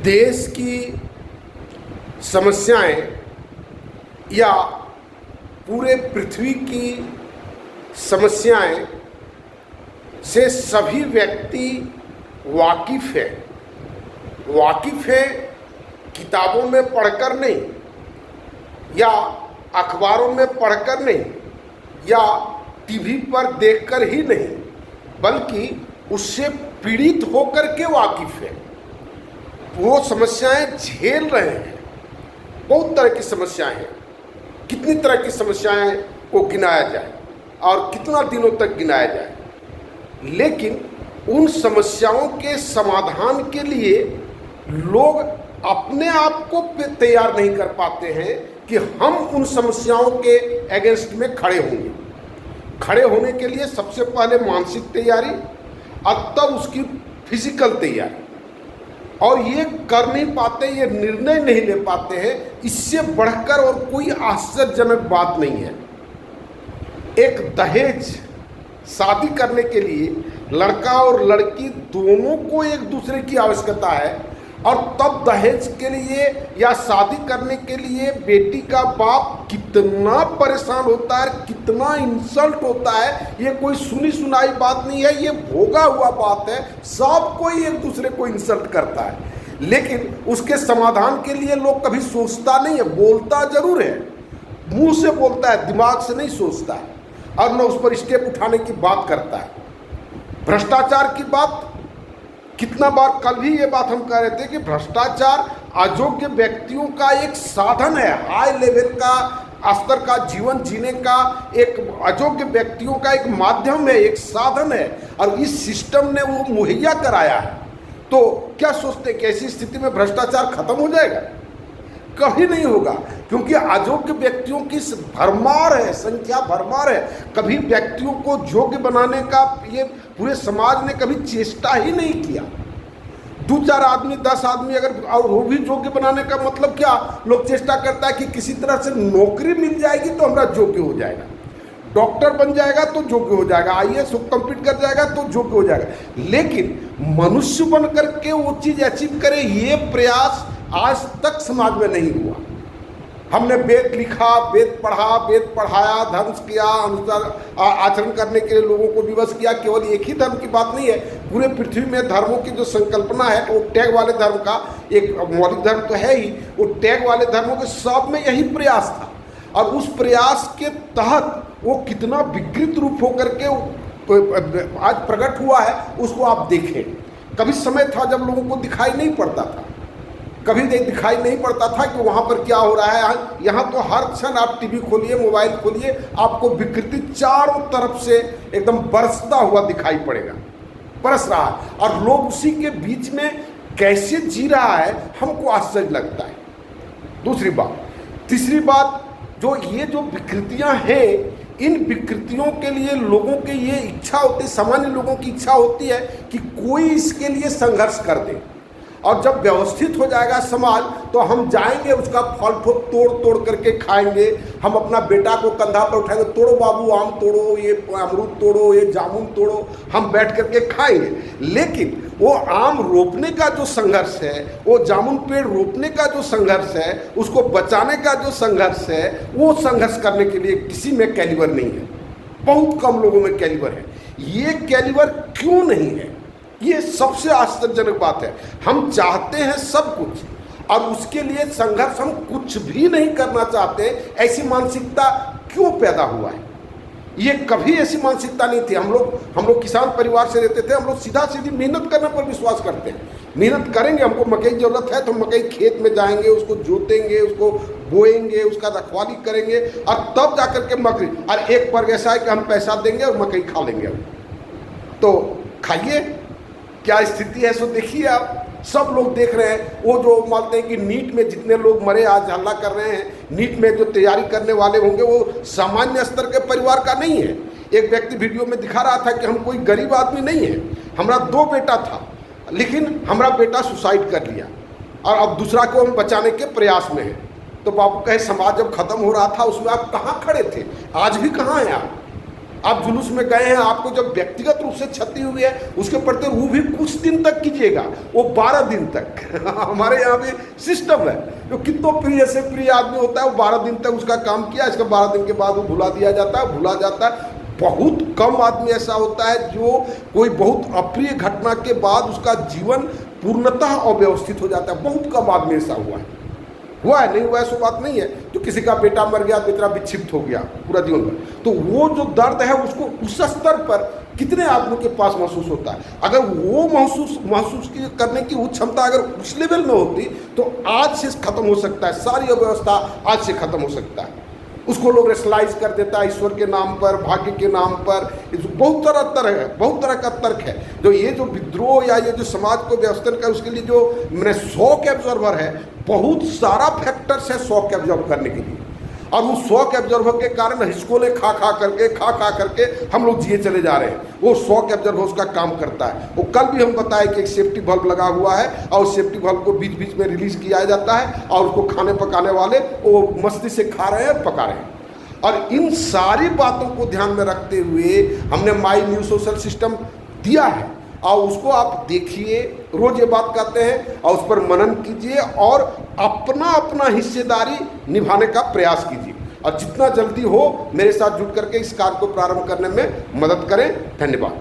देश की समस्याएं या पूरे पृथ्वी की समस्याएं से सभी व्यक्ति वाकिफ़ है किताबों में पढ़कर नहीं, या अखबारों में पढ़कर नहीं, या टीवी पर देखकर ही नहीं, बल्कि उससे पीड़ित होकर के वाकिफ़ है। वो समस्याएं झेल रहे हैं। बहुत तरह की समस्याएं हैं। कितनी तरह की समस्याएं को गिनाया जाए और कितना दिनों तक गिनाया जाए, लेकिन उन समस्याओं के समाधान के लिए लोग अपने आप को तैयार नहीं कर पाते हैं कि हम उन समस्याओं के अगेंस्ट में खड़े होंगे। खड़े होने के लिए सबसे पहले मानसिक तैयारी और तब उसकी फिजिकल तैयारी, और ये कर नहीं पाते, ये निर्णय नहीं ले पाते हैं। इससे बढ़कर और कोई आश्चर्यजनक बात नहीं है। एक दहेज शादी करने के लिए लड़का और लड़की दोनों को एक दूसरे की आवश्यकता है, और तब दहेज के लिए या शादी करने के लिए बेटी का बाप कितना परेशान होता है, कितना इंसल्ट होता है। ये कोई सुनी सुनाई बात नहीं है, ये भोगा हुआ बात है। सब कोई एक दूसरे को इंसल्ट करता है, लेकिन उसके समाधान के लिए लोग कभी सोचता नहीं है। बोलता जरूर है, मुंह से बोलता है, दिमाग से नहीं सोचता है, और न उस पर स्टेप उठाने की बात करता है। भ्रष्टाचार की बात, कितना बार कल भी ये बात हम कह रहे थे कि भ्रष्टाचार अयोग्य व्यक्तियों का एक साधन है। हाई लेवल का स्तर का जीवन जीने का एक अयोग्य व्यक्तियों का एक माध्यम है, एक साधन है, और इस सिस्टम ने वो मुहैया कराया है। तो क्या सोचते कि ऐसी स्थिति में भ्रष्टाचार खत्म हो जाएगा? कभी नहीं होगा, क्योंकि अयोग्य व्यक्तियों की भरमार है, संख्या भरमार है। कभी व्यक्तियों को योग्य बनाने का ये पूरे समाज ने कभी चेष्टा ही नहीं किया। 2-4 आदमी, 10 आदमी अगर, और वो भी योग्य बनाने का मतलब क्या, लोग चेष्टा करता है कि किसी तरह से नौकरी मिल जाएगी तो हमारा योग्य हो जाएगा, डॉक्टर बन जाएगा तो योग्य हो जाएगा, IAS कंप्लीट कर जाएगा तो योग्य हो जाएगा। लेकिन मनुष्य बन करके वो चीज़ अचीव करे, ये प्रयास आज तक समाज में नहीं हुआ। हमने वेद लिखा, वेद पढ़ा, वेद पढ़ाया, धर्म किया, अनुसार आचरण करने के लिए लोगों को विवश किया। केवल एक ही धर्म की बात नहीं है, पूरे पृथ्वी में धर्मों की जो संकल्पना है, वो टैग वाले धर्म का एक मौलिक धर्म तो है ही, वो टैग वाले धर्मों के सब में यही प्रयास था। और उस प्रयास के तहत वो कितना विकृत रूप होकर के आज प्रकट हुआ है, उसको आप देखें। कभी समय था जब लोगों को दिखाई नहीं पड़ता था, कभी दिखाई नहीं पड़ता था कि वहाँ पर क्या हो रहा है। यहाँ तो हर क्षण आप टीवी खोलिए, मोबाइल खोलिए, आपको विकृति चारों तरफ से एकदम बरसता हुआ दिखाई पड़ेगा, बरस रहा है, और लोग उसी के बीच में कैसे जी रहा है, हमको आश्चर्य लगता है। दूसरी बात, तीसरी बात, जो विकृतियाँ हैं, इन विकृतियों के लिए लोगों के ये इच्छा होती है, सामान्य लोगों की इच्छा होती है कि कोई इसके लिए संघर्ष कर दे, और जब व्यवस्थित हो जाएगा समाज तो हम जाएंगे, उसका फल फूल तोड़ तोड़ करके खाएंगे। हम अपना बेटा को कंधा पर उठाएंगे, तोड़ो बाबू आम तोड़ो, ये अमरूद तोड़ो, ये जामुन तोड़ो, हम बैठ करके खाएंगे। लेकिन वो आम रोपने का जो संघर्ष है, वो जामुन पेड़ रोपने का जो संघर्ष है, उसको बचाने का जो संघर्ष है, वो संघर्ष करने के लिए किसी में कैलिबर नहीं है। बहुत कम लोगों में कैलिबर है। ये कैलिबर क्यों नहीं है, ये सबसे आश्चर्यजनक बात है। हम चाहते हैं सब कुछ, और उसके लिए संघर्ष हम कुछ भी नहीं करना चाहते। ऐसी मानसिकता क्यों पैदा हुआ है? ये कभी ऐसी मानसिकता नहीं थी। हम लोग किसान परिवार से रहते थे। हम लोग सीधा सीधी मेहनत करने पर विश्वास करते हैं। मेहनत करेंगे, हमको मकई की जरूरत है तो मकई खेत में जाएंगे, उसको जोतेंगे, उसको बोएंगे, उसका रखवाली करेंगे, और तब जाकर के मकई। और एक पर ऐसा है कि हम पैसा देंगे और मकई खा लेंगे। तो खाइए, क्या स्थिति है सो देखिए आप। सब लोग देख रहे हैं। वो जो मानते हैं कि नीट में जितने लोग मरे, आज हल्ला कर रहे हैं, नीट में जो तैयारी करने वाले होंगे वो सामान्य स्तर के परिवार का नहीं है। एक व्यक्ति वीडियो में दिखा रहा था कि हम कोई गरीब आदमी नहीं है, हमारा 2 बेटा था, लेकिन हमारा बेटा सुसाइड कर लिया और अब दूसरा को हम बचाने के प्रयास में हैं। तो बापू कहे समाज जब खत्म हो रहा था उसमें आप कहाँ खड़े थे, आज भी कहाँ हैं आप? आप जुलूस में गए हैं, आपको जब व्यक्तिगत रूप से क्षति हुई है उसके प्रति वो भी कुछ दिन तक कीजिएगा, वो 12 दिन तक हमारे यहाँ भी सिस्टम है। जो कितनों प्रिय से प्रिय आदमी होता है वो 12 दिन तक उसका काम किया, इसके 12 दिन के बाद वो भुला दिया जाता है, भुला जाता है। बहुत कम आदमी ऐसा होता है जो कोई बहुत अप्रिय घटना के बाद उसका जीवन पूर्णतः अव्यवस्थित हो जाता है। बहुत कम आदमी ऐसा हुआ है नहीं हुआ है सो बात नहीं है। तो किसी का बेटा मर गया, बेटा विक्षिप्त हो गया पूरा जीवन भर, तो वो जो दर्द है उसको उस स्तर पर कितने आदमी के पास महसूस होता है। अगर वो महसूस करने की वो क्षमता अगर उस लेवल में होती तो आज से खत्म हो सकता है, सारी अव्यवस्था आज से खत्म हो सकता है। उसको लोग रेशनलाइज कर देता है ईश्वर के नाम पर, भाग्य के नाम पर। बहुत तरह का तर्क है। जो ये जो विद्रोह या ये जो समाज को व्यवस्थित कर, उसके लिए जो मैंने शॉक एब्जॉर्वर है, बहुत सारा फैक्टर्स है शॉक एब्जॉर्व करने के लिए। और उस शॉक एब्जॉर्वर के कारण हिचकोले खा खा करके हम लोग जिए चले जा रहे हैं। वो शॉक एब्जॉर्वर उसका काम करता है। वो कल भी हम बताए कि एक सेफ्टी बल्ब लगा हुआ है और उस सेफ्टी बल्ब को बीच बीच में रिलीज किया जाता है और उसको खाने पकाने वाले वो मस्ती से खा रहे हैं, पका रहे हैं। और इन सारी बातों को ध्यान में रखते हुए हमने माई न्यू सोशल सिस्टम दिया है और उसको आप देखिए, रोज ये बात कहते हैं और उस पर मनन कीजिए और अपना हिस्सेदारी निभाने का प्रयास कीजिए और जितना जल्दी हो मेरे साथ जुट करके इस कार्य को प्रारंभ करने में मदद करें। धन्यवाद।